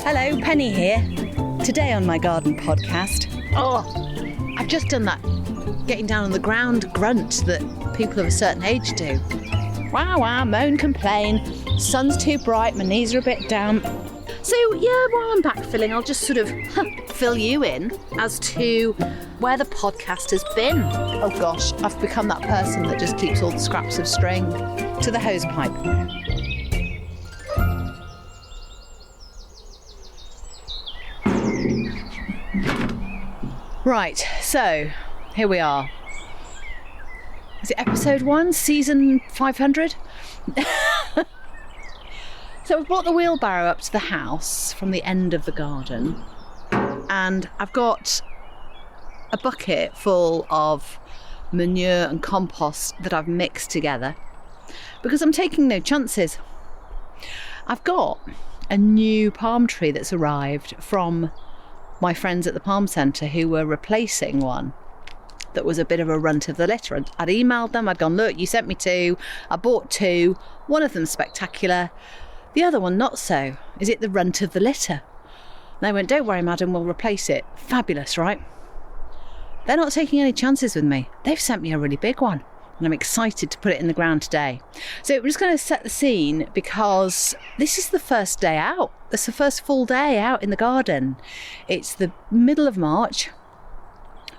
Hello, Penny here. Today on my garden podcast, I've just done that getting down on the ground grunt that people of a certain age do. Wow, wow, moan, complain, sun's too bright, my knees are a bit damp. So yeah, while I'm backfilling, I'll just sort of fill you in as to where the podcast has been. Oh gosh, I've become that person that just keeps all the scraps of string to the hose pipe. Right, so here we are. Is it episode 1, season 500? So I've brought the wheelbarrow up to the house from the end of the garden, and I've got a bucket full of manure and compost that I've mixed together because I'm taking no chances. I've got a new palm tree that's arrived from my friends at the Palm Centre who were replacing one that was a bit of a runt of the litter. And I'd emailed them, I'd gone, look, you sent me 2, I bought 2, one of them's spectacular, the other one not so. Is it the runt of the litter? And they went, don't worry madam, we'll replace it. Fabulous, right? They're not taking any chances with me. They've sent me a really big one and I'm excited to put it in the ground today. So we're just going to set the scene because this is the first day out. It's the first full day out in the garden. It's the middle of March.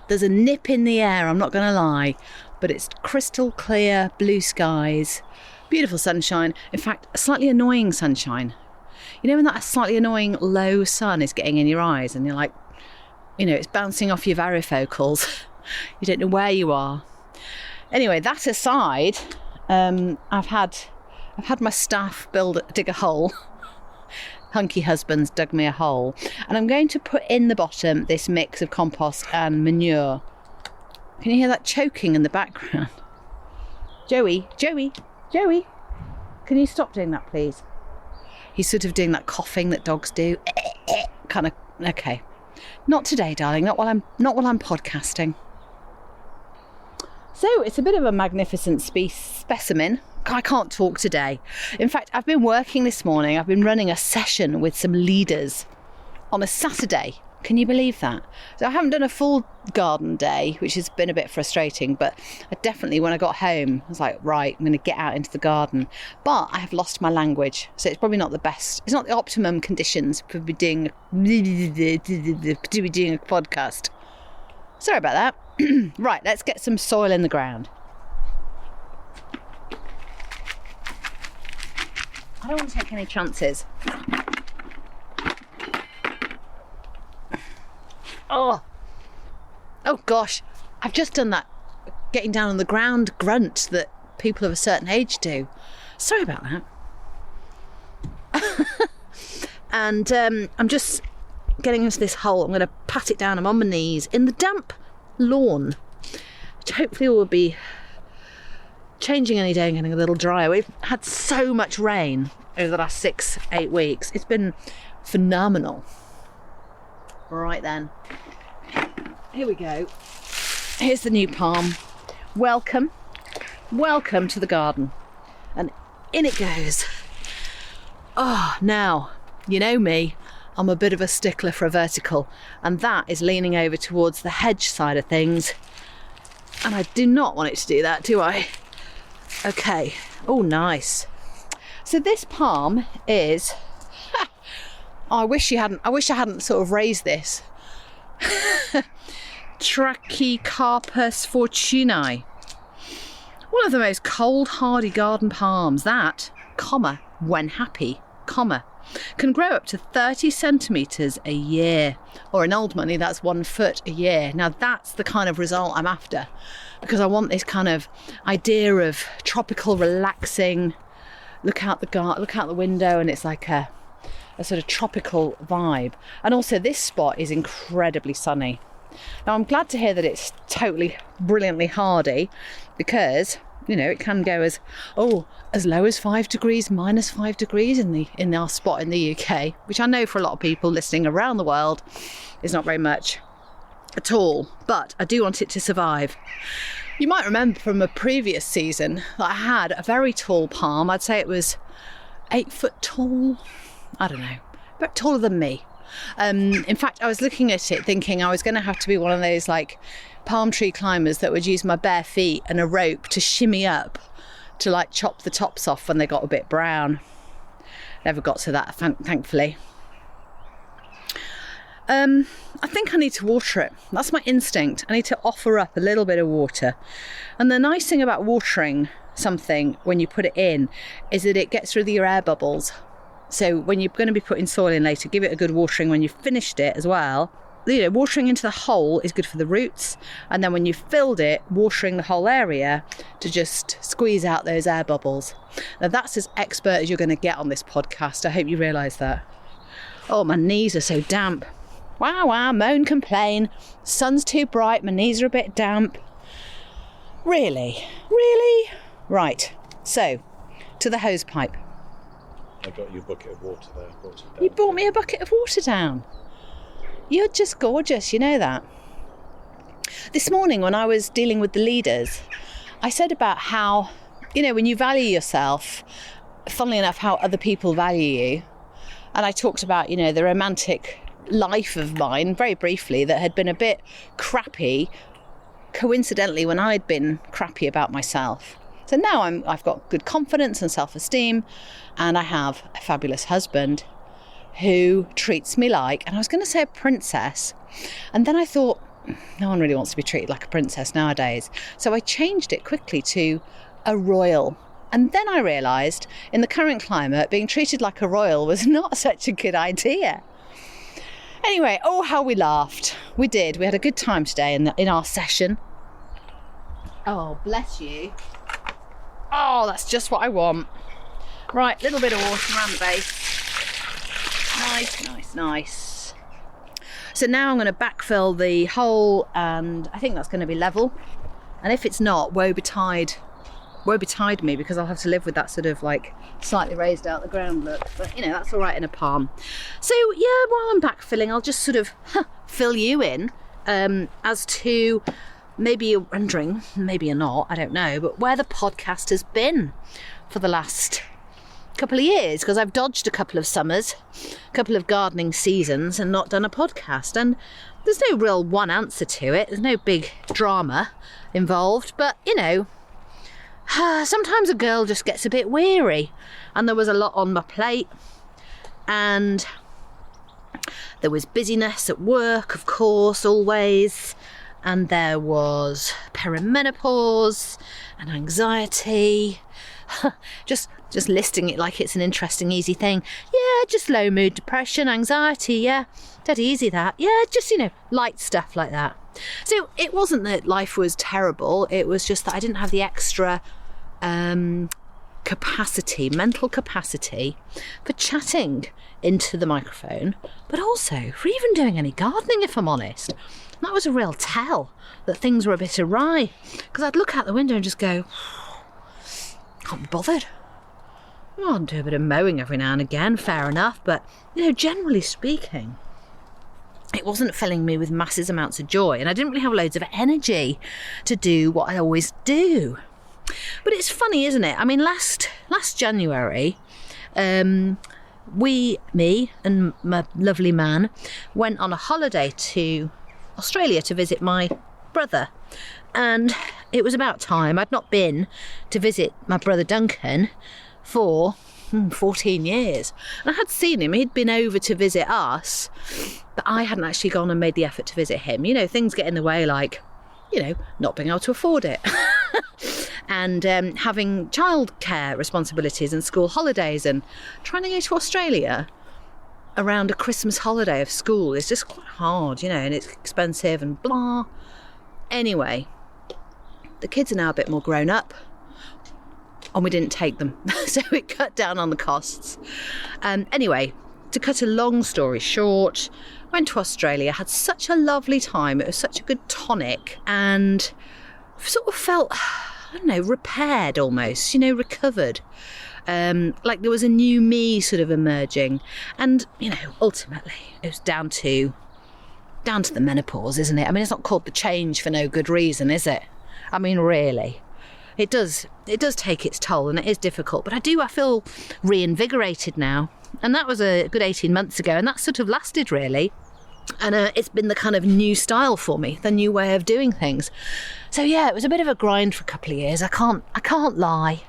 There's a nip in the air, I'm not going to lie, but it's crystal clear blue skies, beautiful sunshine. In fact, a slightly annoying sunshine. You know when that slightly annoying low sun is getting in your eyes and you're like, you know, it's bouncing off your varifocals. You don't know where you are. Anyway, that aside, I've had my staff dig a hole. Hunky husband's dug me a hole, and I'm going to put in the bottom this mix of compost and manure. Can you hear that choking in the background? Joey, can you stop doing that, please? He's sort of doing that coughing that dogs do. Kind of. Okay, not today, darling. Not while I'm podcasting. So it's a bit of a magnificent specimen. I can't talk today. In fact, I've been working this morning. I've been running a session with some leaders on a Saturday. Can you believe that? So I haven't done a full garden day, which has been a bit frustrating, but I definitely, when I got home, I was like, right, I'm going to get out into the garden. But I have lost my language, so it's probably not the best. It's not the optimum conditions for doing a podcast. Sorry about that. Right, let's get some soil in the ground. I don't want to take any chances. Oh gosh, I've just done that getting down on the ground grunt that people of a certain age do. Sorry about that. And I'm just getting into this hole. I'm going to pat it down. I'm on my knees in the damp lawn, which hopefully will be changing any day and getting a little drier. We've had so much rain over the last 6-8 weeks. It's been phenomenal. Right then, here we go. Here's the new palm. Welcome to the garden. And in it goes. Now, you know me, I'm a bit of a stickler for a vertical, and that is leaning over towards the hedge side of things. And I do not want it to do that, do I? Okay. Oh, nice. So this palm is... I wish I hadn't sort of raised this. Trachycarpus fortunei. One of the most cold, hardy garden palms. That, when happy, can grow up to 30 centimetres a year. Or in old money, that's 1 foot a year. Now that's the kind of result I'm after, because I want this kind of idea of tropical, relaxing, look out the window and it's like a sort of tropical vibe. And also this spot is incredibly sunny. Now I'm glad to hear that it's totally brilliantly hardy, because you know it can go as low as 5 degrees, -5 degrees in our spot in the UK, which I know for a lot of people listening around the world is not very much at all, but I do want it to survive. You might remember from a previous season that I had a very tall palm. I'd say it was 8 foot tall. I don't know, but taller than me. In fact, I was looking at it thinking I was going to have to be one of those like palm tree climbers that would use my bare feet and a rope to shimmy up to like chop the tops off when they got a bit brown. Never got to that, thankfully. I think I need to water it. That's my instinct. I need to offer up a little bit of water. And the nice thing about watering something when you put it in is that it gets rid of your air bubbles. So when you're going to be putting soil in later, give it a good watering when you've finished it as well. You know, watering into the hole is good for the roots, and then when you've filled it, watering the whole area to just squeeze out those air bubbles. Now that's as expert as you're going to get on this podcast. I hope you realise that. Oh, my knees are so damp. Wow, moan, complain. Sun's too bright, my knees are a bit damp. Really? Right, so to the hose pipe. I got you a bucket of water there. You brought me a bucket of water down. You're just gorgeous, you know that. This morning when I was dealing with the leaders, I said about how, you know, when you value yourself, funnily enough, how other people value you. And I talked about, you know, the romantic life of mine, very briefly, that had been a bit crappy, coincidentally, when I'd been crappy about myself. So now I've got good confidence and self-esteem, and I have a fabulous husband who treats me like, and I was going to say a princess, and then I thought, no one really wants to be treated like a princess nowadays. So I changed it quickly to a royal. And then I realised, in the current climate, being treated like a royal was not such a good idea. Anyway, oh, how we laughed. We did. We had a good time today in our session. Oh, bless you. Oh, that's just what I want. Right, little bit of water around the base. Nice. So now I'm going to backfill the hole, and I think that's going to be level. And if it's not, woe betide me, because I'll have to live with that sort of like slightly raised out the ground look. But you know, that's all right in a palm. So yeah, while I'm backfilling, I'll just sort of fill you in as to, maybe you're wondering, maybe you're not, I don't know, but where the podcast has been for the last couple of years, because I've dodged a couple of summers, a couple of gardening seasons, and not done a podcast. And there's no real one answer to it. There's no big drama involved, but you know, sometimes a girl just gets a bit weary, and there was a lot on my plate, and there was busyness at work, of course, always, and there was perimenopause and anxiety. Just listing it like it's an interesting, easy thing. Yeah, just low mood, depression, anxiety. Yeah, dead easy that. Yeah, just, you know, light stuff like that. So it wasn't that life was terrible. It was just that I didn't have the extra capacity, mental capacity for chatting into the microphone, but also for even doing any gardening, if I'm honest. That was a real tell that things were a bit awry, because I'd look out the window and just go, can't be bothered. Well, I'll do a bit of mowing every now and again, fair enough, but, you know, generally speaking, it wasn't filling me with massive amounts of joy, and I didn't really have loads of energy to do what I always do. But it's funny, isn't it? I mean, last January, me and my lovely man went on a holiday to Australia to visit my brother, and it was about time. I'd not been to visit my brother Duncan for 14 years. And I had seen him, he'd been over to visit us, but I hadn't actually gone and made the effort to visit him. You know, things get in the way, like, you know, not being able to afford it. And having childcare responsibilities and school holidays, and trying to go to Australia around a Christmas holiday of school is just quite hard, you know, and it's expensive and blah. Anyway, the kids are now a bit more grown up, and we didn't take them, so it cut down on the costs. Anyway, to cut a long story short, went to Australia, had such a lovely time. It was such a good tonic, and sort of felt, I don't know, repaired almost, you know, recovered. Like there was a new me sort of emerging. And, you know, ultimately it was down to the menopause, isn't it? I mean, it's not called the change for no good reason, is it? I mean, really. It does take its toll, and it is difficult, but I feel reinvigorated now. And that was a good 18 months ago, and that sort of lasted really. And it's been the kind of new style for me, the new way of doing things. So yeah, it was a bit of a grind for a couple of years. I can't lie.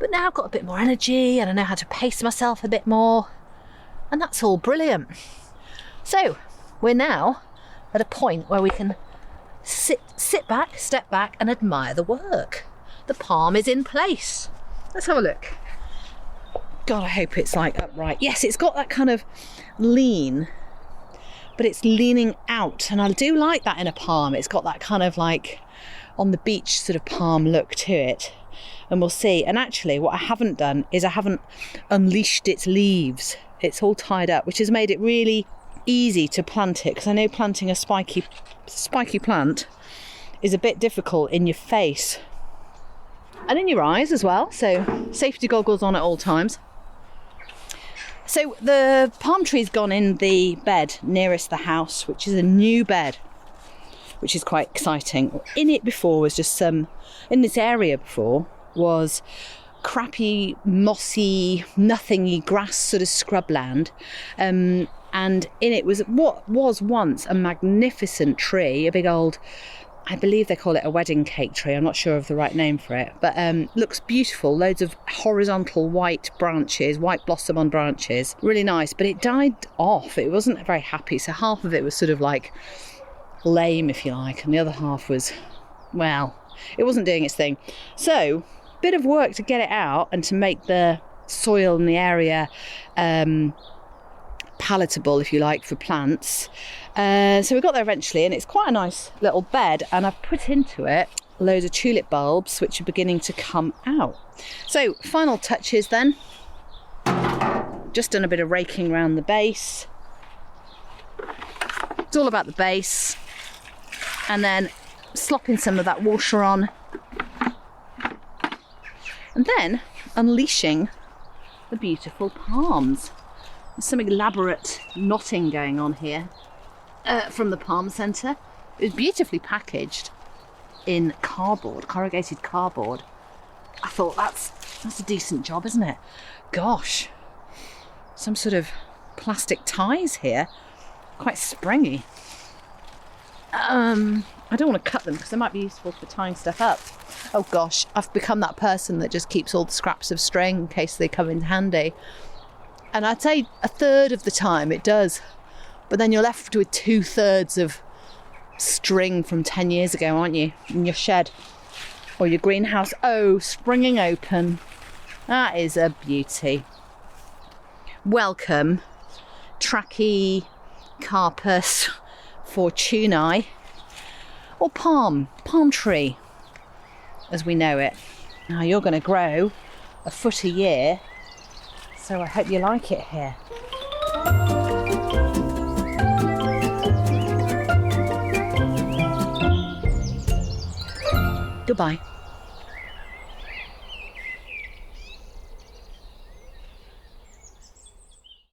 But now I've got a bit more energy and I know how to pace myself a bit more. And that's all brilliant. So we're now at a point where we can sit back, step back and admire the work. The palm is in place. Let's have a look. God, I hope it's like upright. Yes, it's got that kind of lean, but it's leaning out, and I do like that in a palm. It's got that kind of like on the beach sort of palm look to it, and we'll see. And actually what I haven't done is I haven't unleashed its leaves. It's all tied up, which has made it really easy to plant it, because I know planting a spiky plant is a bit difficult in your face and in your eyes as well, so safety goggles on at all times. So the palm tree's gone in the bed nearest the house, which is a new bed, which is quite exciting. In it before was just in this area before was crappy, mossy, nothingy grass sort of scrubland. And in it was what was once a magnificent tree, a big old, I believe they call it a wedding cake tree. I'm not sure of the right name for it, but looks beautiful. Loads of horizontal white branches, white blossom on branches. Really nice, but it died off. It wasn't very happy. So half of it was sort of like lame, if you like, and the other half was, well, it wasn't doing its thing. So bit of work to get it out and to make the soil in the area palatable, if you like, for plants. So we got there eventually, and it's quite a nice little bed, and I've put into it loads of tulip bulbs which are beginning to come out. So final touches then. Just done a bit of raking around the base. It's all about the base, and then slopping some of that water on, and then unleashing the beautiful palms. There's some elaborate knotting going on here from the palm centre. It was beautifully packaged in cardboard, corrugated cardboard. I thought that's a decent job, isn't it? Gosh, some sort of plastic ties here, quite springy. I don't want to cut them because they might be useful for tying stuff up. Oh gosh, I've become that person that just keeps all the scraps of string in case they come in handy. And I'd say a third of the time it does. But then you're left with 2/3 of string from 10 years ago, aren't you? In your shed or your greenhouse. Oh, springing open. That is a beauty. Welcome, Trachycarpus fortunei, or palm tree as we know it. Now you're going to grow a foot a year, so I hope you like it here. Goodbye.